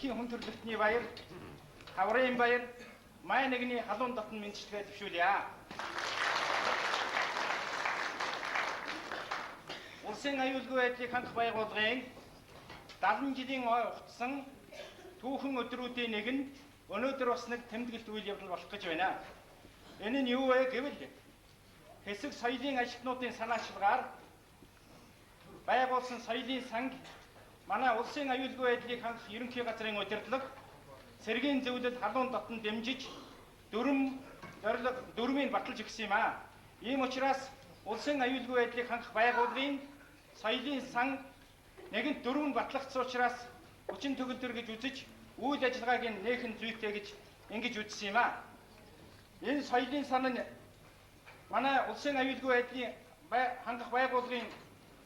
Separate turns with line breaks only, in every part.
Дэлхийн хүн төрөлхтний баяр, хаврын баяр, май нэгний халуун дотн мэдчилгээ төвшүүлье. Улсын аюулгүй байдлыг хангах байгууллагын 70 жилийн ой хугацсан түүхэн өдрүүдийн нэг нь өнөөдөр бас нэг тэмдэглэлт үйл явдал болох гэж байна. Энэ нь юу вэ гэвэл хэсэг соёлын ажилтнуудын санаачлагаар байгуулсан соёлын санг манай улсын аюулгүй байдлыг хангах ерөнхий газрын удирдлага цэргийн зөвлөлд халуун дотн дэмжиж дөрмийг баталж өгсөн юм аа. Ийм учраас улсын аюулгүй байдлыг хангах байгууллагын соёлын сан нэгэнт дөрөв нь батлагдсан учраас хүчин төгөлдөр гэж үзэж үйл ажиллагааг нээхэн зүйтэй гэж ингэж үзсэн юм аа. Энэ соёлын сан нь манай улсын аюулгүй байдлыг хангах байгууллагын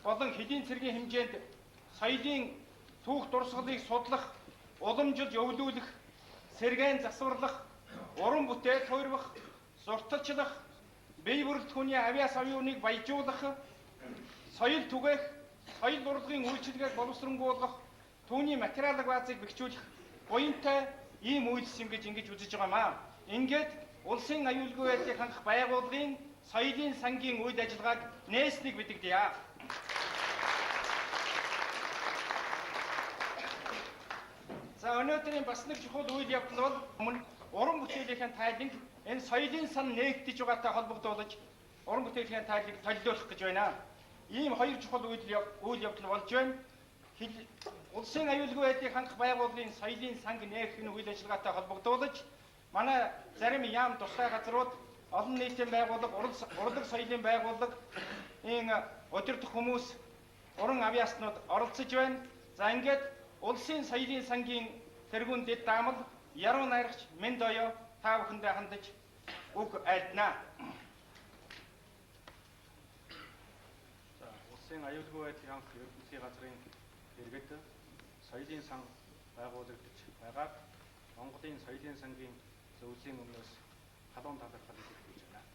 болон хэдийн цэргийн хэмжээнд соёлын түүх дурсгалыг судлах, уламжилж өвлүүлэх, сэргээн засварлах, уран бүтээл хуурвах, зурталчлах, бие бүрэлдэхүүний авьяас оюуныг баяжуулах, соёл түгээх, соёл урлагийн үйлчилгээг боловсронгуулгах, түүний материалын баазыг бэхжүүлэх буянтай ийм үйлс юм гэж ингэж үзэж байгаа маа. Ингээд улсын аюулгүй байдлыг хангах байгууллагын соёлын сангийн үйл ажиллагааг нээснийг мэдэгдэе. За өнөөдрийн бас нэг чухал үйл явдал бол өмнө уран бүтээлийн тайланг энэ соёлын сан нээгдэж байгаатай холбогдуулж уран бүтээлийн тайланг толиулах гэж байна. Ийм хоёр чухал үйл явдал болж байна. Улсын аюулгүй байдлыг хангах байгууллагын соёлын санг нээх энэ үйл ажиллагаатай холбогдуулж манай зарим яам тусгай газрууд олон нийтийн байгууллага, урлаг соёлын байгууллага, энэ удирдах хүмүүс, уран авьяаснууд оролцож байна. За ингээд улсын соёлын сангийн тэргүүн дэд даамал яруу найрагч Мэнд оё та бүхэндээ хандаж үг айлдана. За улсын аюулгүй байдлыг хангах ерөнхий газрын иргэд соёлын сан байгуулагдаж байгааг Монголын соёлын сангийн зөвлөлийн өмнөөс халуун талархал илэрхийлж байна.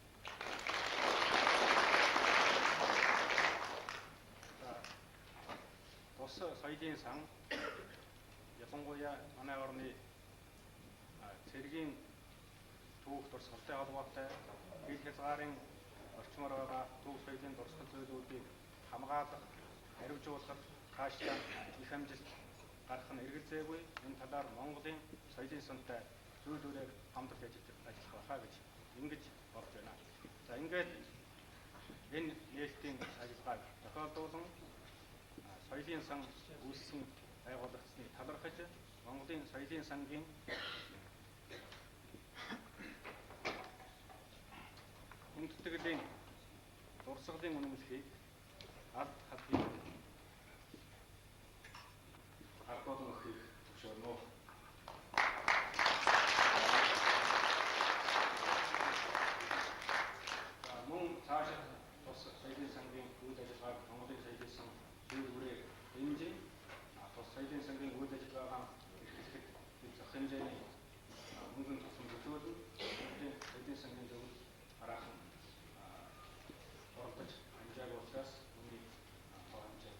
Тус соёлын сан ялангуяа манай орны цэргийн түүх дурсгалтай холбоотой хил хязгаарын орчмоор байгаа түүх соёлын дурсгал зүйлүүдийг хамгаалах, хариуцуулах, цаашлаа их амжилт гарах нь эргэлзээгүй. Энэ талаар Монголын соёлын сантай зүйлүүрээр хамтран ажиллах байхаа гэж ингэж бодож байна. За ингээд энэ нээлтийн ажиллагааг тохиолдуулан соёлын сан үүссэн байгуулагдсны талархаж Монголын соёлын сангийн хүндэтгэлийн дурсгалын үнэмлэхийг алд хадгийн албадан өгөхийг зөвшөөрнө. Мөн цаашид тус соёлын сангийн үйл ажиллагааг Монголын соёлын сан зөвлөрөөр дэмжин тус соёлын сангийн үйл ажиллагаа эрхлэхэд зах хэмжээний мөнгөн тусам зөвшөөрнө. Монголын соёлын сангийн зөвлөл хараахан оролдож хэмжээгүй учраас үүнийг хэмжээ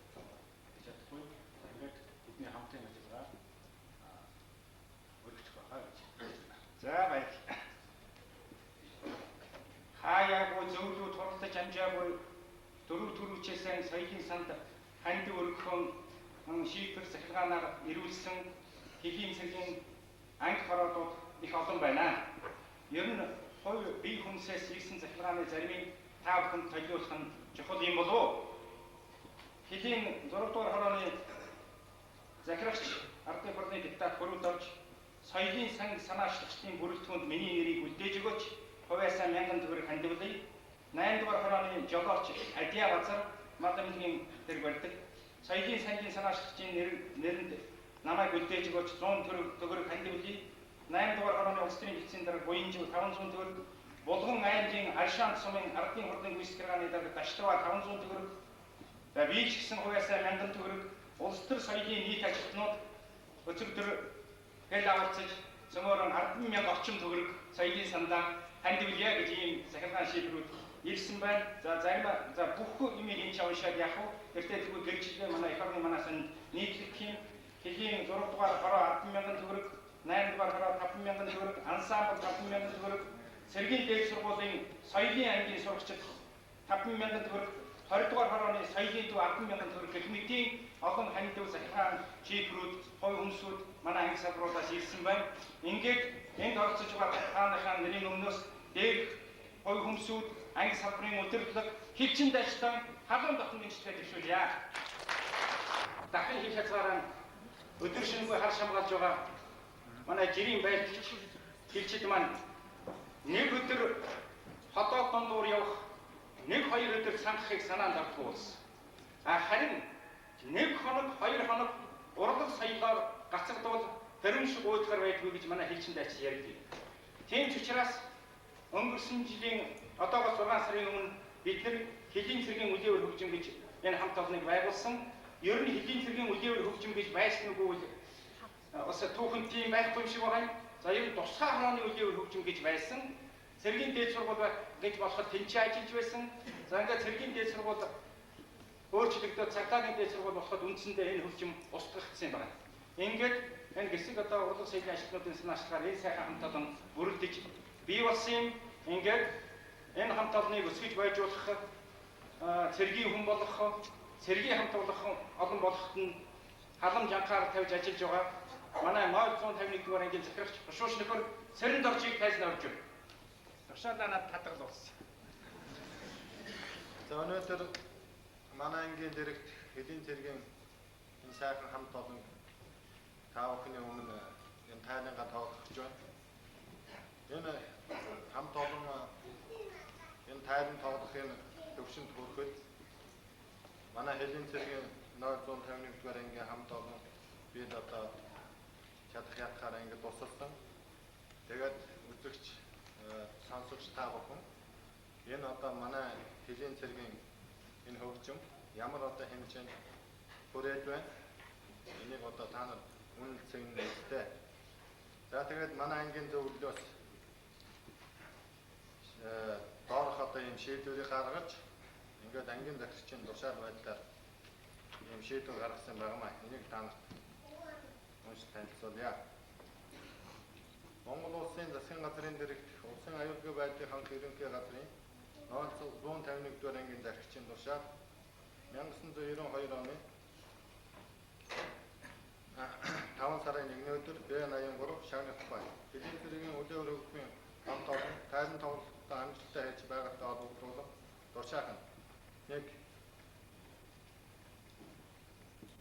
чадахгүй. Ингээд бидний хамтын ажиллагаа өргөжих байхаа гэж байна. За баярлалаа. Хаяагүй зөвлүүд хуралдаж амжаагүй дөрөв төрүүчээсэн соёлын санд ханд өргөхөн шийдвэр захиргаанаар ирүүлсэн хэдийн цэргийн анги хороодууд их олон байна. Ер нь хувь бие хүмүүсээс ирсэн захиргааны заримыг та бүхэнд толиулах нь чухал юм болов уу? Хэдийн 6 дугаар хорооны захирагч ардын хурлын депутат хөрөд орж соёлын санг санаачлагчдын бүрэлдэхүүнд миний нэрийг үлдээж өгөөч хувьяасаа 1000 төгрөг хандивлая. 8 дугаар хорооны жолооч Адиа Базар Мадамгийн тэр барьдаг соёлын сангийн санаачлагчдын нэрэнд намайг үлдээж өгөөч 100 төгрөг хандивлая. 8 дугаар хорооны улс төрийн эцсийн дарга Буянжив 500 төгрөг, Булган аймгийн Аршаан сумын ардын хурлын гүйцэтгэргааны дарга Даштава 500 төгрөг, за би ч гэсэн хувьяасаа 1000 төгрөг улс төр соёлын нийт ажилтнууд өчигдөр хэл авалцаж цөмөрөн 10,000 орчим төгрөг соёлын сандаа хандивлая гэж ийм захиргаан шийдвэрүүд ирсэн байна. За зарим бүх юмыг энэ уншаад яах вэ? Тэртээ тэгвэл гэрчлэлээ манай их орны манаас нийтлэх юм. Хэлийн 6 дугаар хороо 10,000 төгрөг, 8 дугаар хороо 5,000 төгрөг, ансамбл 5,000 төгрөг, Цэргийн дээд сургуулийн соёлын ангийн сурагчид 5,000 төгрөг, 20 дугаар хорооны соёлын төв 10,000 төгрөг гэх мэтийн олон хань төв захиргаан чиглэлүүд, хувь хүмүүсүүд манай анги салбаруудаас ирсэн байна. Ингээд энд оролцож байгаа таныхаа нэрийн өмнөөс дээрх хувь хүмүүсүүд анги салбарын удирдлага хилчин дайчтай халуун дотны дэмжлэгээ төвшүүлье. Дахин хийх хязгаараа өдөр шинэгүй хар шамгаалж байгаа манай жирийн байлгч хилчид маань нэг өдөр хотоод дундуур явах, нэг хоёр өдөр цангахыг санаанд авахгүй болсон. Харин нэг хоног, хоёр хоног урлаг соёлоор гацагдвал хорин шиг уудахар байдгүй гэж манай хилчин дайч ярьдаг. Тийм ч учраас өнгөрсөн жилийн одоогоос 6 сарын өмнө бид нар Хэлийн цэргийн үлээвэр хөгжим гэж энэ хамт олныг байгуулсан. Ер нь Хэлийн цэргийн үлээвэр хөгжим гэж байсан үгүй бас түүхэн тийм байхгүй юм шиг байна. За ер нь тусгай хорооны үлээвэр хөгжим гэж байсан. Цэргийн дээд сургууль гэж болоход тэнцээ ажиллаж байсан. За ингээд цэргийн дээд сургууль өөрчлөгдөд цагдаагийн дээд сургууль болоход үндсэндээ энэ хөгжим устгагдсан юм байна. Ингээд энэ гисэг одоо урлаг соёлын ажилтнуудын санаачлагаар энэ сайхан хамт олон бүрэлдэж бий болсон юм. Ингээд энэ хамт олныг өсгөж байжуулах, цэргийн хүн болгох, цэргийн хамт олон болоход нь халам жанхаар тавьж ажиллаж байгаа манай 151 дугаар ангийн захирагч Бушууш нөхөр Сэрэнд оржийг тайзан орж байна. Тушаалаа над татгалуулсан.
За өнөөдөр манай ангийн дэрэгт Хэлийн цэргийн энэ сайхан хамт олон та бүхний өмнө энэ тайлангаа тоглож байна. Энэ хамт олон энэ тайлан тоглох энэ төвшөнд хүрэхэд манай Хэлийн цэргийн 151 дугаар ангийн хамт олон бид одоо чадах ятгаар ингэ тусалсан. Тэгээд үзэгч сонсогч та бүхэн энэ одоо манай Хэлийн цэргийн энэ хөгжим ямар одоо хэмжээнд хүрээд байна. Энийг одоо та нар үнэлцэн нэртэй. За тэгээд манай ангийн зөвлөлөөс доорх одоо ийм шийдвэрийг гаргаж ингээд ангийн захирагчийн тушаал байдлаар ийм шийдвэр гаргасан байнамаа. Энийг та нарт уншиж танилцуулъя. Монгол улсын засгийн газрын дэрэгт улсын аюулгүй байдлын хамт ерөнхий газрын 151 дугаар ангийн захирагчийн тушаал 1992 оны 5 сарын 1-ний өдөр Б83 шагнах тухай Хэлийн цэргийн үлээвэр хөгжмийн хамт олон тайлан тоглолтод амжилттай хийж байгаатай холбогдуулан дуршаахан нэг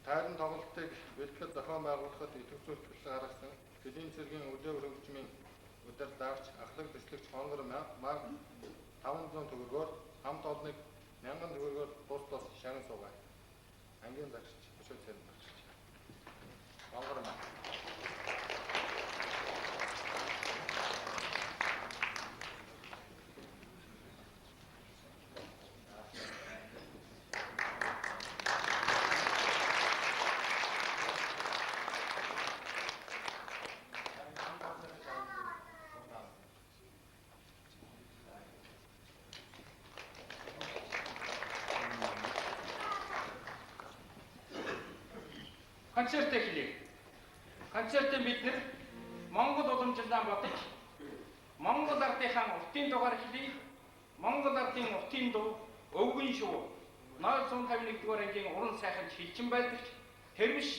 тайлан тоглолтыг бэлтгэл зохион байгуулахад идэвхжүүлэлт төлөв гаргасан Хэлийн цэргийн үлээвэр хөгжмийн удирдлагч ахлах төслөгч хонгор мар 500 төгрөгөөр хамт олныг 1000 төгрөгөөр бус шагнан суугаад ангийн захирагч Бушууш Сэрэнд багш. Хонгор мар.
Концерт эхлэе. Концертын бид нэр Монгол уламжлалаа бодож Монгол ардынхаа уртын дугаар хэлий, Монгол ардын уртын дуу өвгөн шүү. 151 дугаар ангийн уран сайханч Хилчин байлгч, Тэрвиш,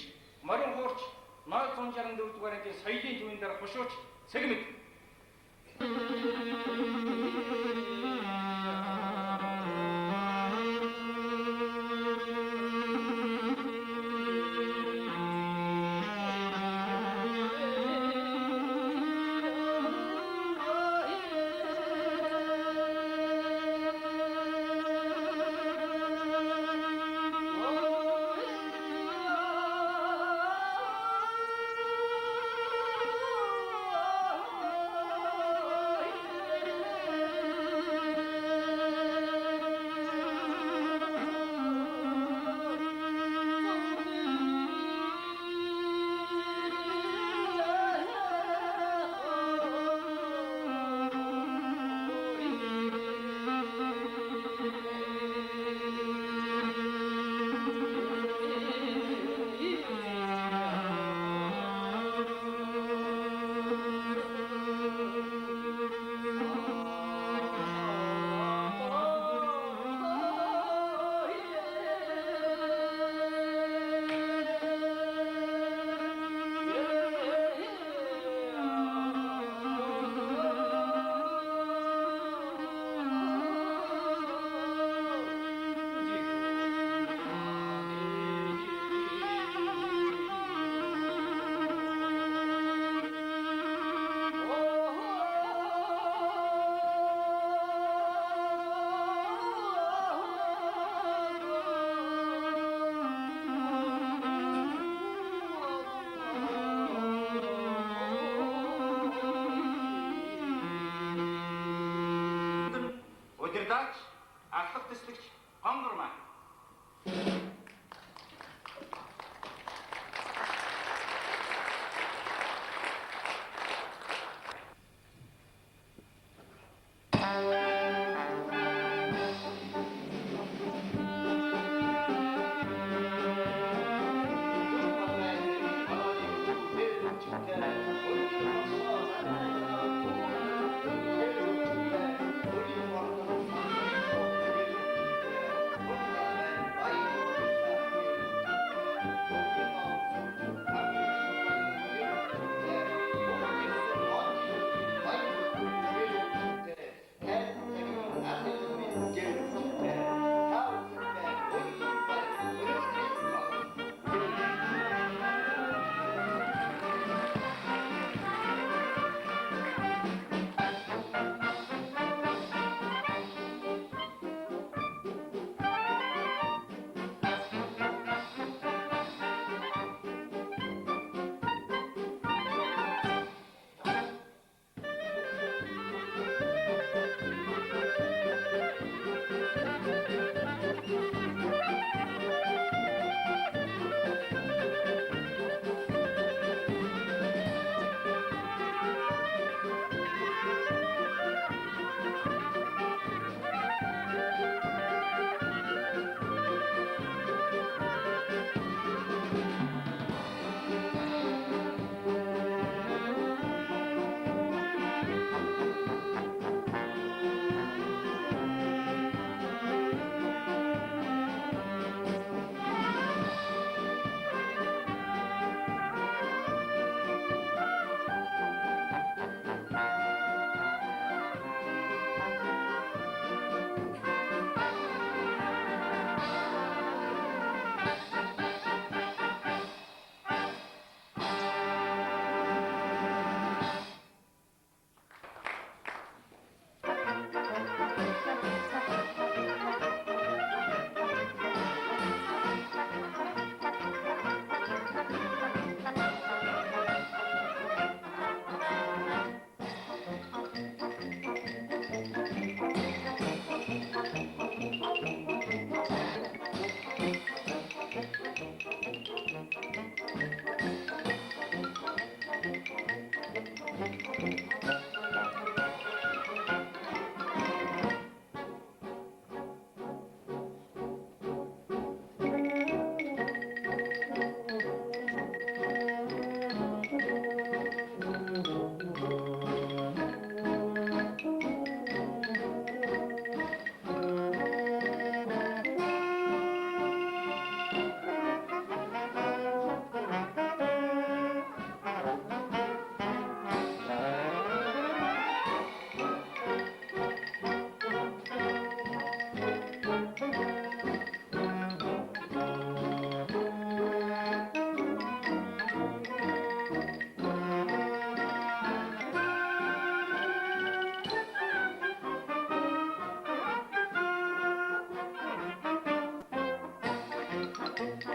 Морин хуурч 164 дугаар ангийн соёлын төвийн дараа Бушууч Цэгмэд.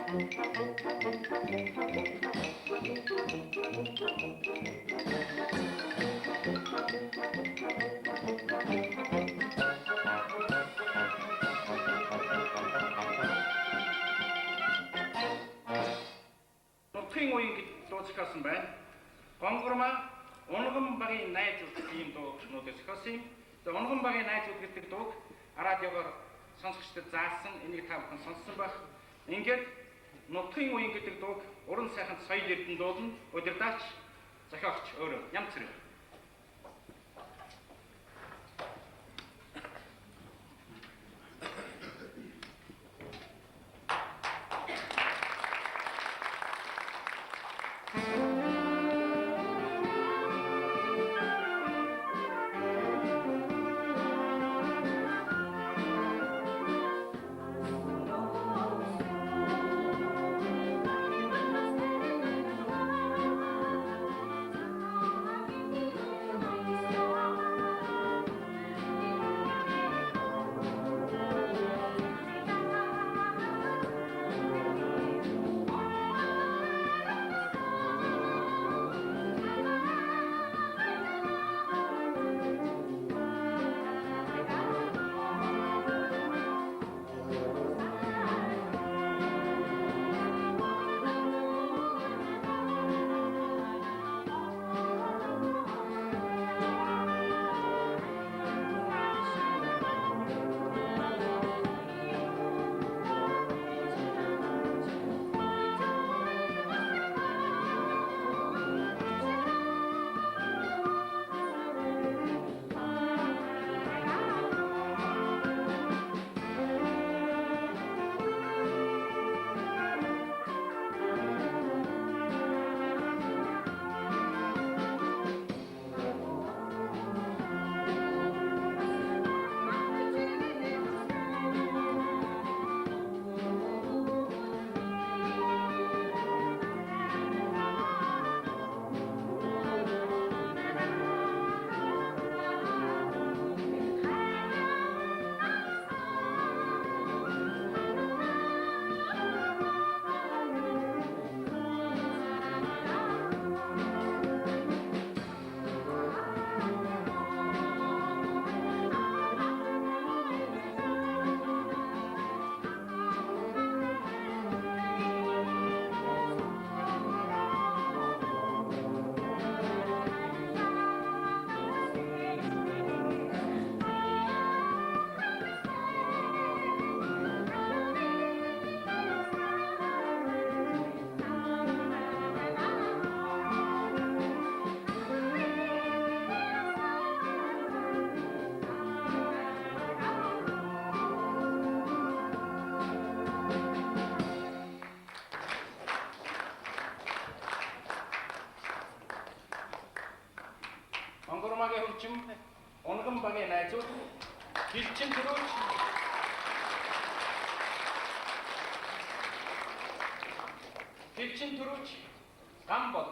Нутгийн үеийн гэж дуусгасан байна. Гонгорма унган багийн найз ийм дуугчнуудаас зохиосон юм. Тэгээ унган багийн найзууд гэдэг дууг радиогоор сонсогчдод заасан. Энийг та бүхэн сонссон байх. Ингээд нутгийн үеийн гэдэг дууг уран сайханд соёл эрдэнэ дуулна. Удирдаач зохиогч өөрөө янз бүр. Гонгормагийн хөгжим, унган багийн найзууд, гэлчин төрөөч, гам бол.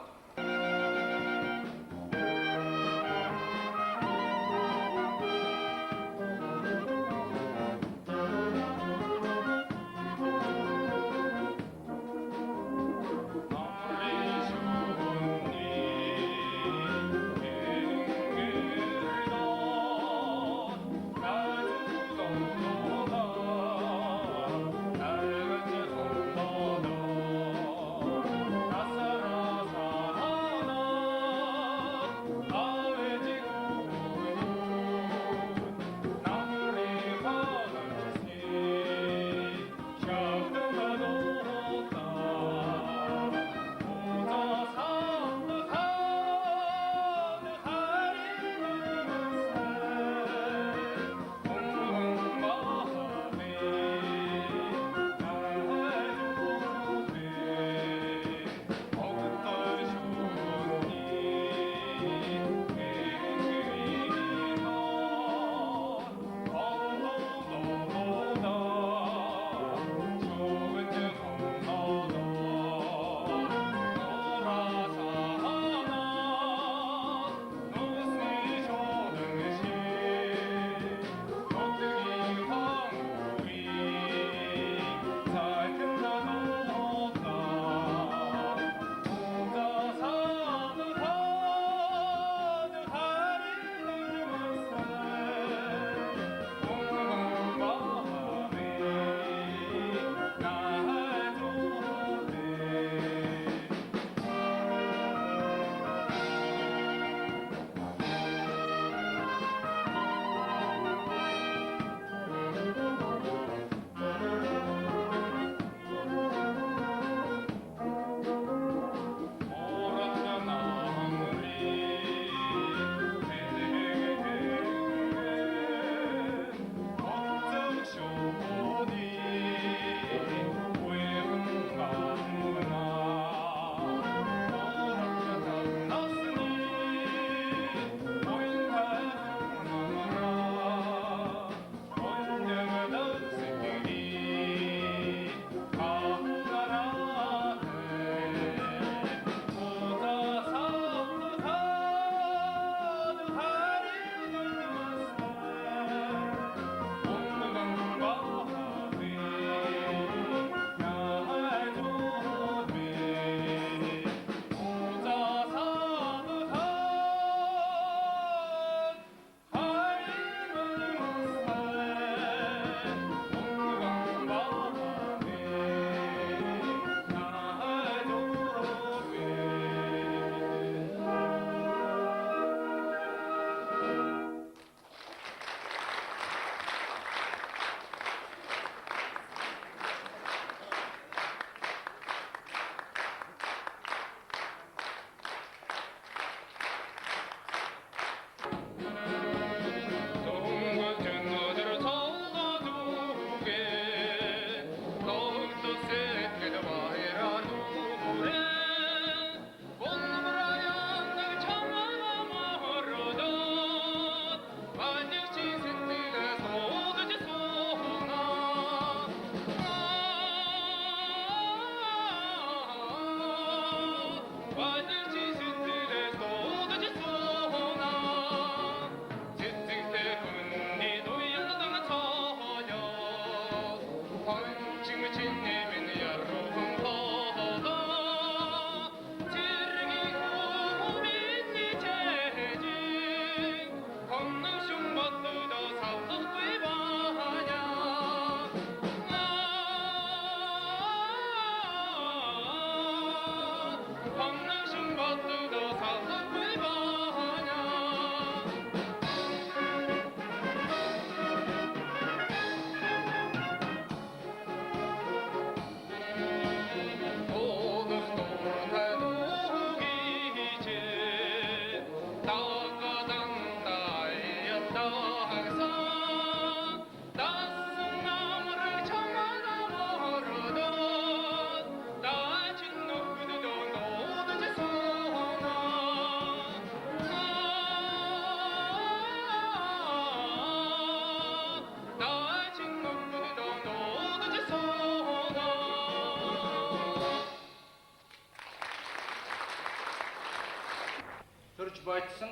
бойтсон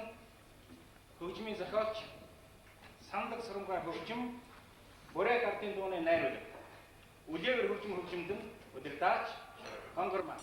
хөгжмийн зохиолч Сандаг Сурамгай хөгжим Бүрэг ардын дууны найруулга Үлээвэр хөгжмөнд удирдаач Хонгормаа.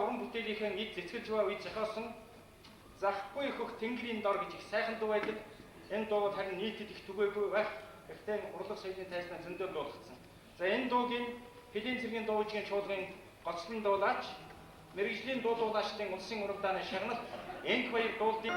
Уран бүтээлийнхэн эд зэцгэлж буй үе зохиосон Захгүй хөх тэнгэрийн дор гэж их сайхан дуу байдаг. Энэ дуу харин нийтэд их түгээгүй байх. Гэхдээ урлаг соёлын тайзнаа зөндөө дуулагдсан. За энэ дуугийн Хэдийн цэргийн дуужгийн чуулгын гоцлон дуулаач, мэрэгжлийн дуулуулагчдын улсын уралдааны шагнал энх баяр дуулдыг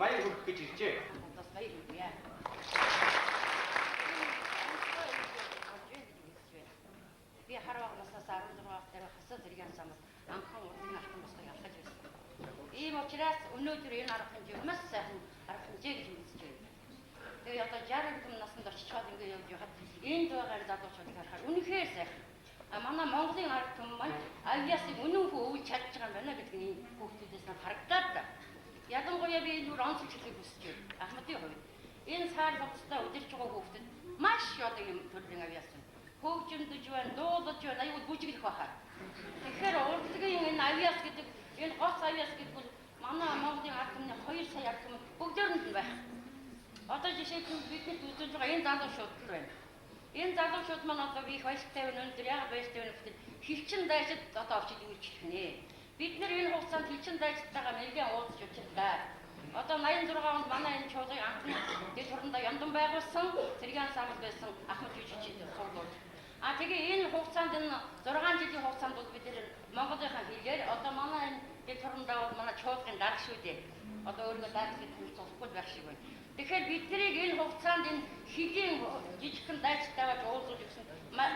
баяр хүргэх гэж иржээ.
Бас баяр хүргье. Би хараагаснаас 16 дээр хасаа зэргийн самд анхан урдын алтан босгыг алхаж байсан. Ийм учраас өнөөдөр энэ арга хэмжээ маш сайхан арга хэмжээ гэж үзэж байна. Тэгээ одоо 60 хүн наснд очичоод ингэ явж байхад энд байгаа залуучуудыг харахаар үнэхээр сайхан. Манай Монголын ард түмэн маань авьяасыг үнэн хөө өвж чадж байгаа юм байна гэдгийг хүүхдүүдээс нь харагдаад та. Ялангуяа би энэ онцлог хэлхийг хүсэж байна. Ахмадын хувьд энэ сар хугацаанд удирж байгаа хүүхдэд маш олон юм төрлийн авьяас байна. Хөгжимдөж байна, дуулаж байна, аюул бүжиглэх байхаа. Тэгэхээр урлагийн энэ авьяас гэдэг энэ гоц авьяас гэдэг бол манай Монголын ард түмний 2 сая ард түмэн бүгдөөрэнд нь байх. Одоо жишээлбэл бидний үзүүлж байгаа энэ залуучууд л байна. Энэ залуучууд маань одоо би их баяртай байна. Өнөөдөр яагаад баяртай байна гэвэл хилчин дайчид одоо очиж үйлчлэх нэ. Бид нэр энэ хугацаанд хилчин дайчдтайгаа нэлээд уулзч учрлаа. Одоо 86 онд манай энэ чуулгыг анхны дэд хурандаа Яндан байгуулсан Цэргийн самд байсан Ахмад жүжигчид суулгууд. Тэгээ энэ хугацаанд энэ 6 жилийн хугацаанд бол бид нэр Монголынхаа хэлээр одоо манай энэ дэд хурандаа бол манай чуулгын дарга шүү дээ. Одоо өөрийгөө дарга гэж хэлэхгүй байх шиг байна. Тэгэхээр биднийг энэ хугацаанд энэ хэдийн жижигхэн дайцтайгаа уулзуулж өгсөн.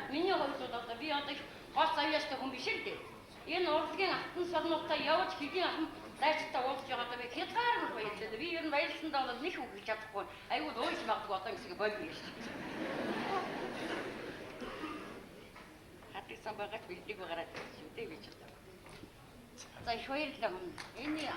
Миний хувьд бол одоо би одоо гоц авьяастай хүн биш л дээ. Энэ урлагийн алтан сорнуудаа явж хэдийн ахын дайцтай уулзж байгаадаа би хязгаар баярлалаа. Би ер нь баярлсандаа бол нэг үг гэж чадахгүй. Айгүй уйлж магадгүй одоо ингэсгээ болиё шүү дээ. Хатсан багт бэлтгийг гараад шүү дээ би ч одоо. За их баярлалаа. Энэ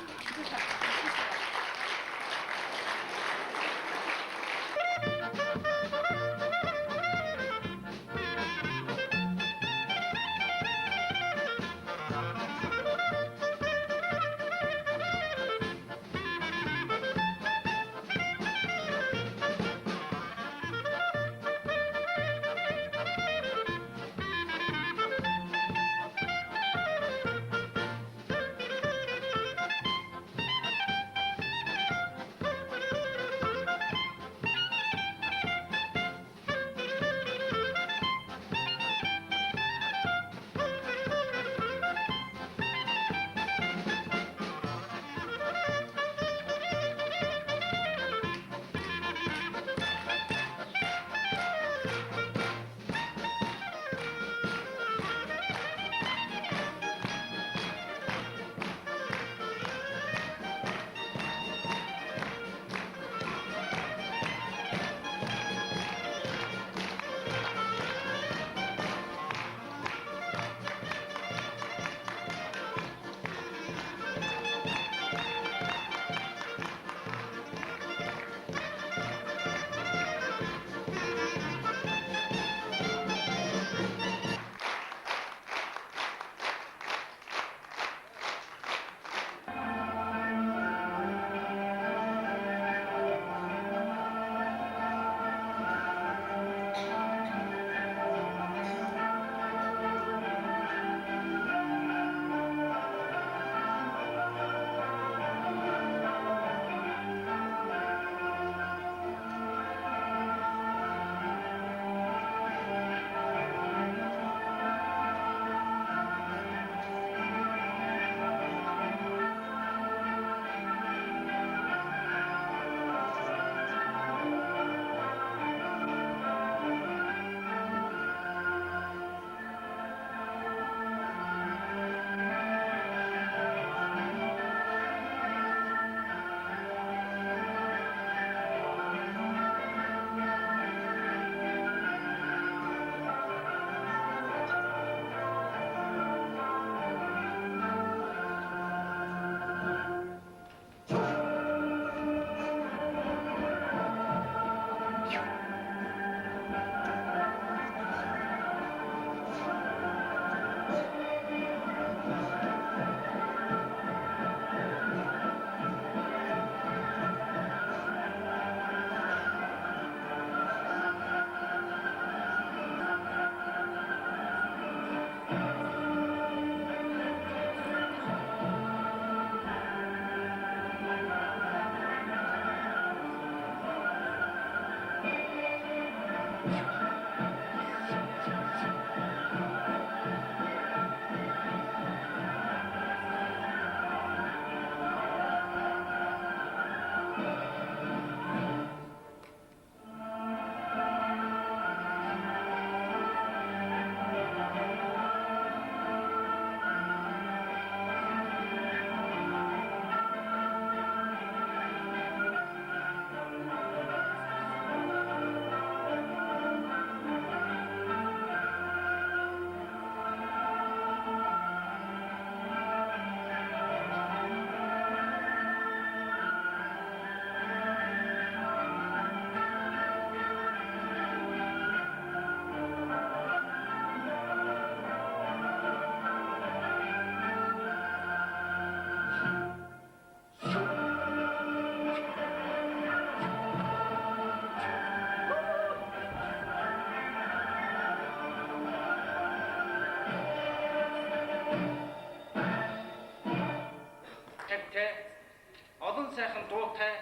олон сайхан дуутай,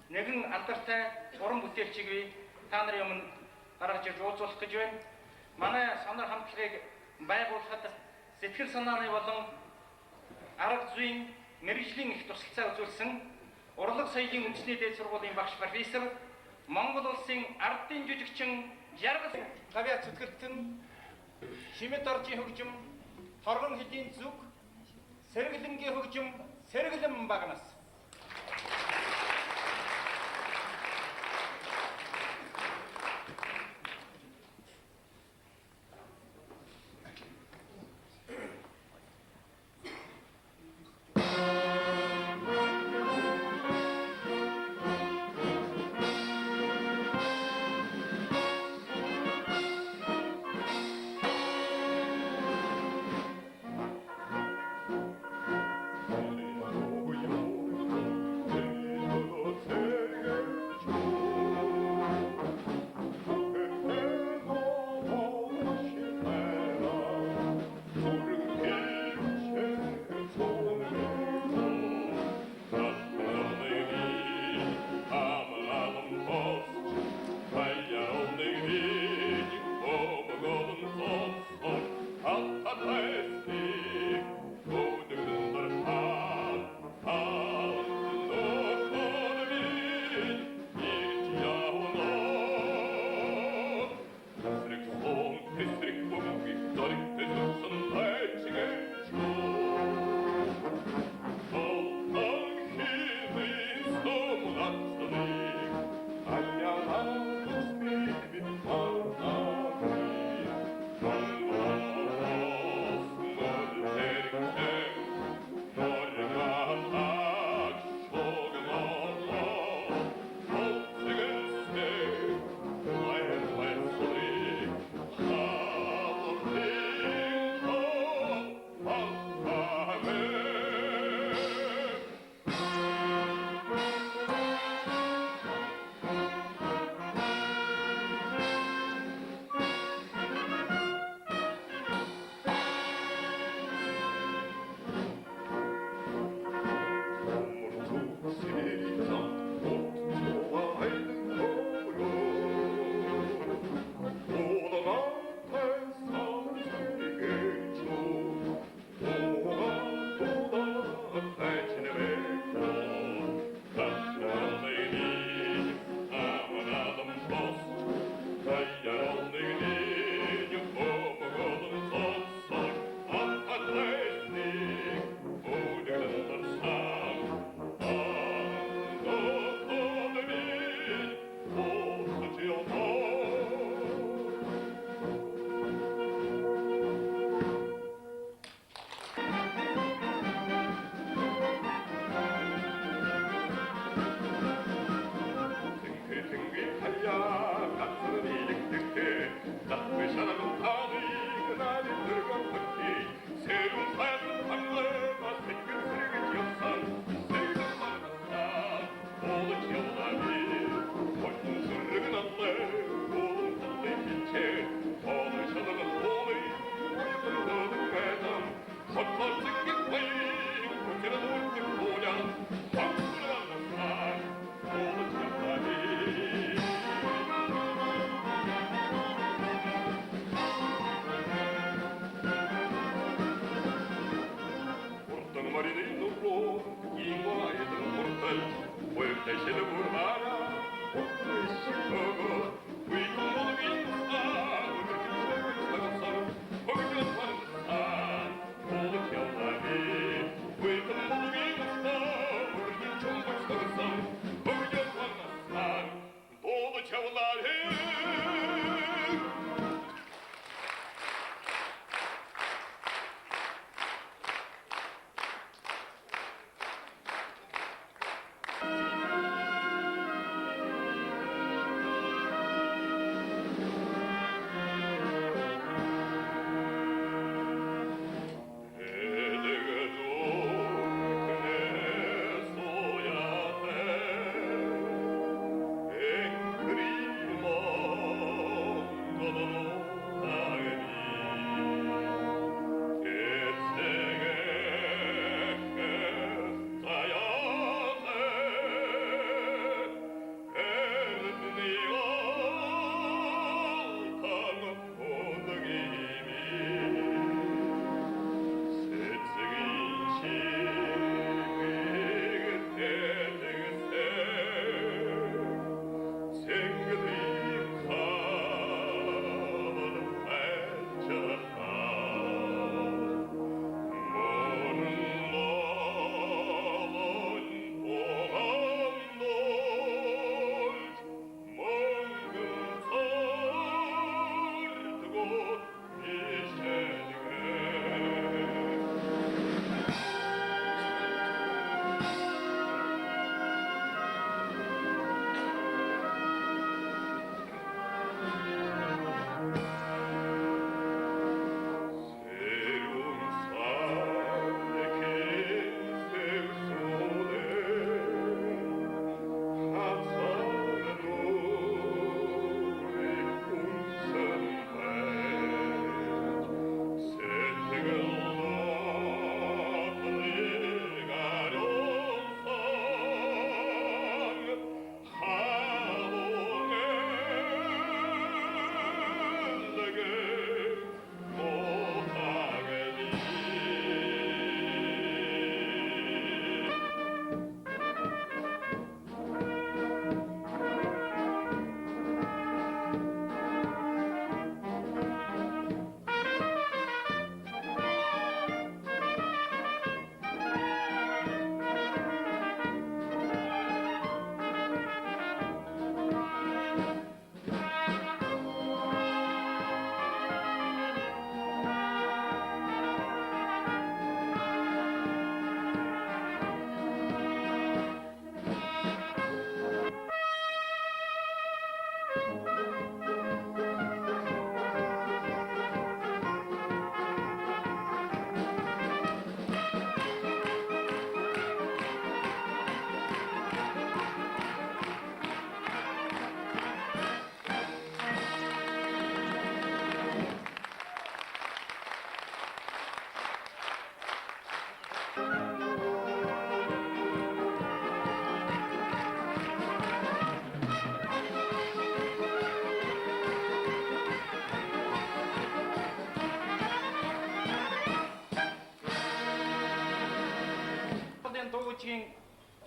нэгэн алдартай уран бүтээлчийг би та нарын өмнө гаргаж ирж уулзуулах гэж байна. Манай сонор хамтлагыг байгуулахад сэтгэл санааны болон арга зүйн мэргэжлийн их тусалцаа үзүүлсэн урлаг соёлын үндэсний дээд сургуулийн багш профессор, Монгол улсын ардын жүжигчин Жаргал Гавьяа Цэцгэртэн, Шимэт оржийн хөгжим, Торгон хэдийн зүг, Сэргэлэнгийн хөгжим, Сэргэлэн багнаас. Дуугийн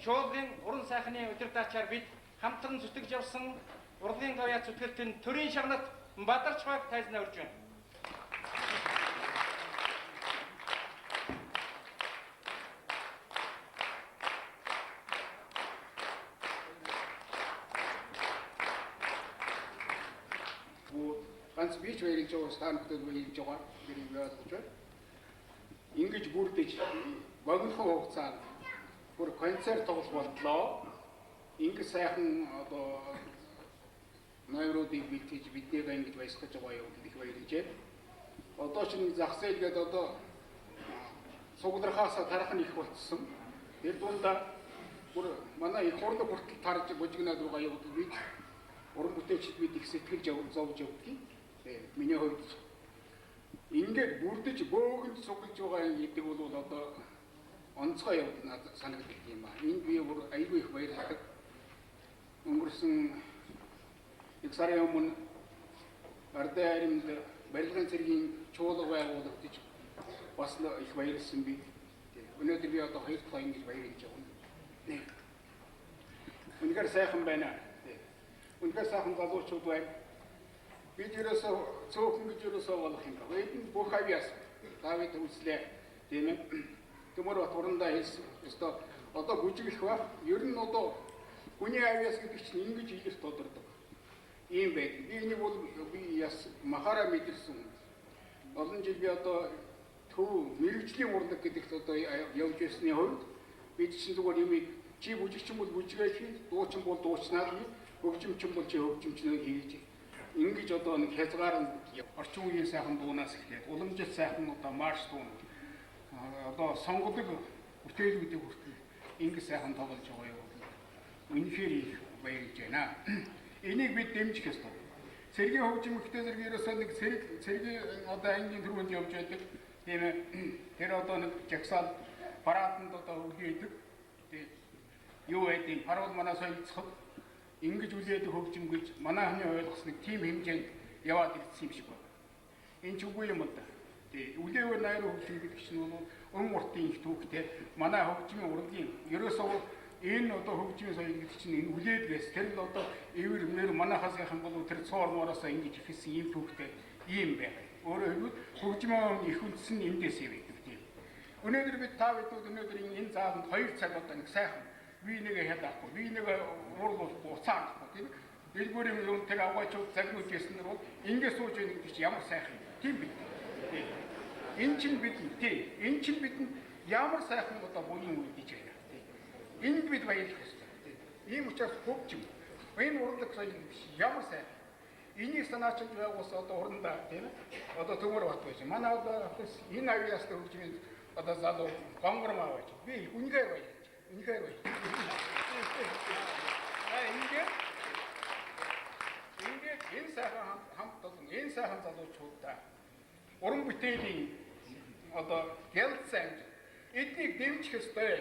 шуулгын уран сайхны удирдаачаар бид хамтран зүтгэж явсан урлагийн гавьяа зүтгэлтэн төрийн шагнат Бадарч байг тайзнаа урьж байна.
Ганц бич баярыг жоо станктад баярыг жоо гэрийг яадаж байна. Ингэж бүрдэж богинохон хугацаанд бүр концерт тоглох болтлоо. Ингэ сайхан одоо Найродыг бэлтгэж биднийг ингэж баясгаж байгаа юм их баярлжээ. Одоо ч нэг зах зээл гээд одоо суглархаас тарах нь их болцсон. Тэр дундаа бүр манай их хурлаг хүртэл тарж бужигнаад байгаа юм бид уран бүтээлчд бид их сэтгэлж зовж явдгийг. Миний хувьд ингээд бүрдэж бөөгөнд сугалж байгаа юм гэдэг бол одоо онцгой явд надад санагддаг юм аа. Энд би бүр айгүй их баярлагдав. Өнгөрсөн их сарын өмнө Ардын харимд барилгын цэргийн чуулга байгуулагдаж бас их баярлсан би. Өнөөдөр би одоо 2 дахь ингэж баярлаж байгаа юм. Үнэхээр сайхан байна. Үнэхээр сайхан залуучууд байна. Бид ерөөсөө цөөхөн гэж ерөөсөө болох юм байна. Энд бүх авьяас Давид үлслээ тийм ээ. Төмөр бат урандаа хэлсэн. Өстө одоо бүжиглэх ба ер нь одоо хүний авьяас гэдэг чинь ингэж илэрт тодордог. Ийм байд. Би энийг бол би яс махаараа мэдэрсэн. Олон жил би одоо төв мэрэгжлийн урлаг гэдэгт одоо явж ирсний хувьд бид чинь зүгээр юм чи бүжигчин бол бүжигээ хий, дуучин бол дуучнаа хий, хөгжимчин бол чи хөгжимчнөө хийж. Ингэж одоо нэг хязгаар нь орчин үеийн сайхан дуунаас эхлээд уламжлалт сайхан одоо марш дуун одоо сонгодог бүтээлүүдийг хүртэл ингэж сайхан тоглож байгаа юм. Үнэхээр их баярлж байна. Энийг бид дэмжих ёстой. Цэргийн хөгжим ихтэй зэрэг ерөөсөө нэг цэргийн одоо ангийн төрөнд явж байдаг. Тийм ээ. Тэр одоо нэг жагсаал параданд одоо үлдээдэг. Тэгээд юу байдیں۔ Парад манаас ойлцоход ингэж үлдээдэг хөгжим гэж манай хүний ойлгосныг тийм хэмжээнд яваад ирсэн юм шиг байна. Энэ ч үгүй юм да. Тэгээд үлээвэр найруу хөгжим гэдэг чинь бол өн уртын их түүхтэй манай хөгжмийн урлагийн ерөөсөө энэ одоо хөгжмийн соёл гэдэг чинь энэ үлээдгээс тэр л одоо эвэр мэр манайхаас бол тэр цоорнооноос ингэж ихсэн ийм түүхтэй ийм байна. Өөрөөр хэлбэл хөгжмийн их үндэс нь эндээс явдаг тийм. Өнөөдөр бид та бүдүүд өнөөдөр энэ зааланд 2 цаг одоо нэг сайхан би нэг хядахгүй би нэг уурлуулахгүй уцаахгүй тийм. Дэлгүүрийн юм тэр авгаачууд загнуул гэсэн нь бол ингэ сууж яах гэдэг чинь ямар сайхан тийм бид. Тийм. Энэ чинь бид тийм. Энэ чинь бид ямар сайхан одоо буян үлдэж байна. Энд бид баярлах ёстой. Ийм учраас хөгжим. Энэ урлаг соёл ямар сайн. Энийг санаачилж байгуус одоо урандаа тийм ээ. Одоо төмөр бат байж. Манай одоо энэ авьяас хөгжмийн одоо залуу гонгормаа байж. Би үнэхээр баярлаж. Үнэхээр баярлаж. Ингээд энэ сайхан хамт олон энэ сайхан залуучуудаа уран бүтээлийн одоо ялцсан эднийг дэмжих ёстой.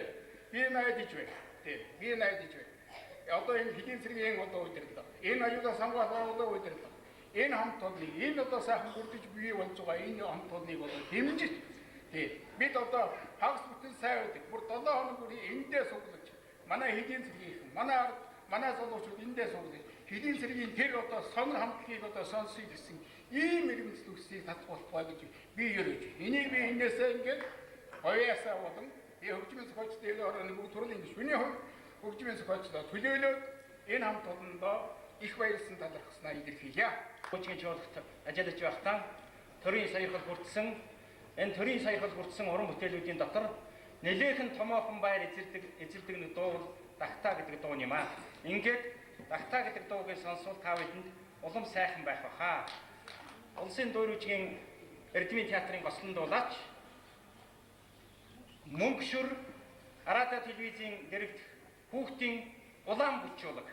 Би найдаж байна. Тийм. Би найдаж байна. Одоо энэ хэдийн цэргийн одоо удирдлага. Энэ аюулаас хамгаалах одоо удирдлага. Энэ хамт олныг энэ одоо сайхан бүрдэж бий болж байгаа энэ хамт олныг одоо дэмжиж. Тийм. Бид одоо хагас бүтэн сайн байдаг. Бүр 7 хоног бүр эндээ суглаж. Манай хэдийн цэргийн манай залуучууд эндээ суглаж. Хэдийн цэргийн тэр одоо сонор хамтлагийг одоо сонсъё гэсэн ийм ирмэц төгсгийг татгуулах бай гэж би ерөөж. Энийг би энээсээ ингээд ояасаа болон хөгжмийн зохиолчдын орны бүгд төрлийн гэж миний хувьд хөгжмийн зохиолчлоо төлөөлөөд энэ хамт олондоо их баярлсан талархснаа илэрхийлье.
Хөгжмийн чуулгад ажиллаж байхдаа төрийн саяхал хүртсэн энэ төрийн саяхал хүртсэн уран бүтээлүүдийн дотор нэлээхэн томоохон байр эзэлдэг нэг дуу Дагтаа гэдэг дуу юм аа. Ингээд Дагтаа гэдэг дуугийн сонсвол та бидэнд улам сайхан байх баха. Улсын дуурайчгийн Эрдмийн театрын гослон дуулаач Мөнгөшөр Арада телевизийн дэрэгдэх хүүхдийн улаан бүчүүлэг.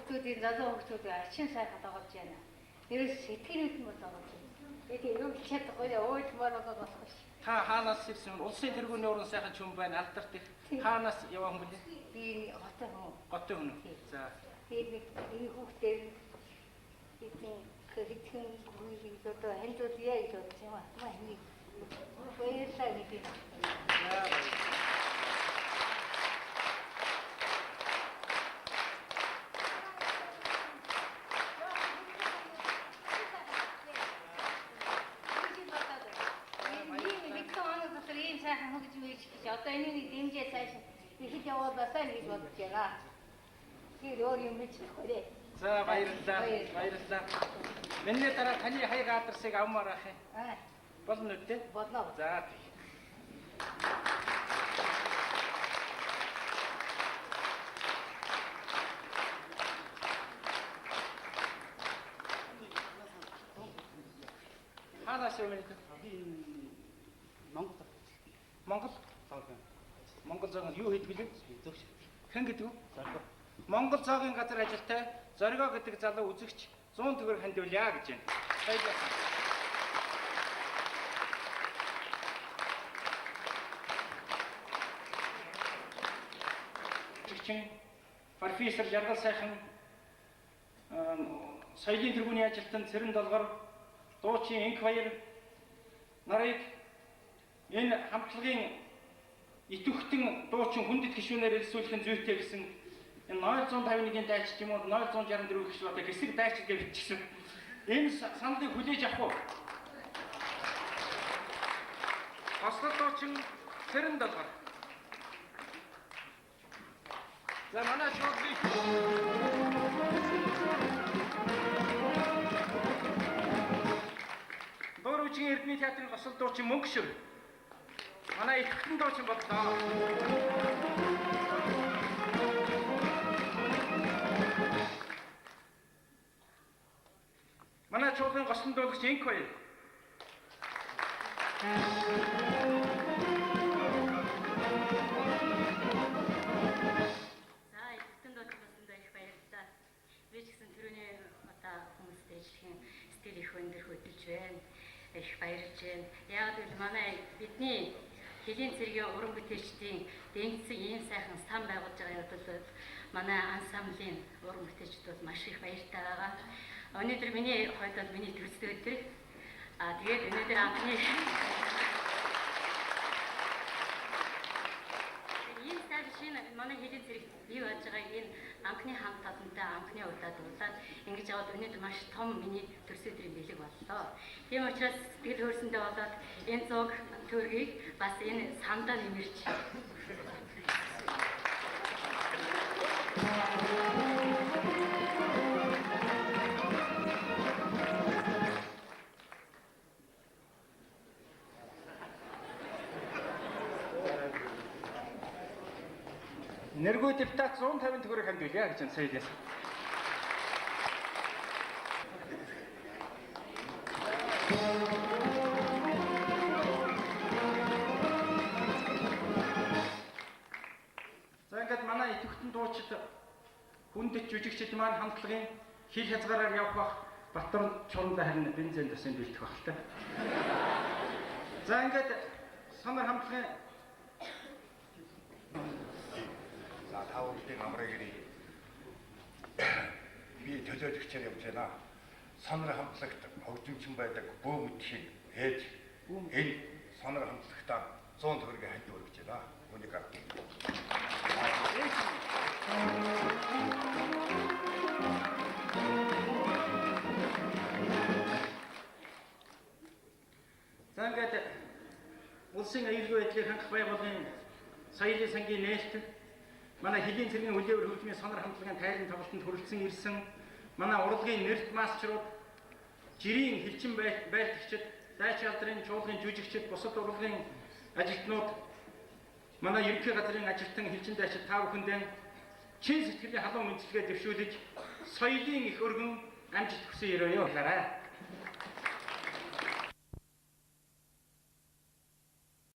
хүүхдүүдийн залуу хүүхдүүдийн арчин сайхан тоглож байна. Ерөөс сэтгэл хөдлөмөр тоглож байна. Тэгээд юу ч чадахгүй уйлмаар болох ш.
Та хаанаас ирсэн юм? Улсын тэргүүний уран сайхан ч юм байна. Алдарт их. Хаанаас яваа хүн бэ?
Би хотын хүн.
Готын хүн. За.
Тэгээд энэ хүүхдээр эдийн хэдхэн үеийг одоо хандууд яа гэж бодож юм аа. Манай баярлалаа гэдэг. Одоо энэ дэмжээ цааш ихэд явуулаасаа гэж бодож байна. Тэр өөр юм хийж өгөөрэй.
За баярлалаа. Баярлалаа. Миний дараа таны хаяг адресыг авмаар ах юм. Болно үү те?
Болно.
За. Хаанаас юм бэ?
Монгол.
Монгол. Монгол зоогийн юу хийдэг вэ?
Зөвш.
Хэн гэдэг вэ?
Зорго.
Монгол зоогийн газар ажилтай Зорго гэдэг залуу үзэгч 100 төгрөг хандивлаа гэж байна. Баярлалаа. Профессор Жаргал сайхан соёлын тэргүүний ажилтан Цэрэн Долгор дуучин Инк баяр нарыг энэ хамтлагийн итвэхтэн дуучин хүндэт гишүүнээр элсүүлэх зүйтэй гэсэн энэ 051-ийн дайчид юм уу 064 гишүүн одоо хэсэг дайчид гэж бичсэн. Энэ саналыг хүлээж авах уу? Хослол дуучин Цэрэн Долгор. За манай шуудлыг Дөрөвчгийн Эрдэнэ театрын госол дуучин Мөнгөшөр. Манай ихэвчлэн дуучин боллоо. Манай чуулган гослон дуулагч Инк баяр.
Их баярлж байна. Яг л манай бидний хэлийн цэргийн уран бүтээлчдийн дэнгисэг ийм сайхан сан байгуулж байгаа явдал манай ансамблийн уран бүтээлчд бол маш их баяртай байгаа. Өнөөдөр миний хувьд бол миний төрсөн өдөр. Тэгээд өнөөдөр анхны ийм сайхан шинэ манай хэлийн цэрэг бий болж байгаа энэ анхны хамт олонтой анхны удаад уулаад ингэж аваад өнөөдөр маш том миний төрсөн өдрийн бэлэг боллоо. Тийм учраас сэтгэл хөөрсөндөө болоод энэ цог төргийг бас энэ сандаа нэмэрч
Нэргүй депутат 150 төгрөг хандвилаа гэж сая хэлсэн. За ингээд манай идэвхтэн дуучид хүндэт жүжигчид маань хамтлагийн хил хязгаараар явах бах Батбар чорндоо харин бензин төсөн бэлдэх байх л та. За ингээд самар хамтлагын
та бүхэн амрыг ирээ. Би төлөөлөгчээр явж байна. Сонор хамтлагт хөгжимчин байдаг бөөмөдхийн ээж энэ сонор хамтлагтаа 100 төгрөгийн ханд өргөж байна. Үнийг авах.
За ингээд улсын аюулгүй байдлыг хангах байгууллагын соёлын сангийн нээлт манай хэлийн цэргийн үлээвэр хөгжмийн сонор хамтлагын тайрын тоглолтод хүрэлцэн ирсэн манай урлагийн нэрт масчрууд, жирийн хилчин байлтагчид, дайч алдрын чуулгын жүжигчид, бусад урлагийн ажилтнууд, манай ерөнхий газрын ажилтан хилчин дайчид та бүхэндээ чин сэтгэлийн халуун мэдлэгээ дэвшүүлж соёлын их өргөн амжилт хүсье өрөөё.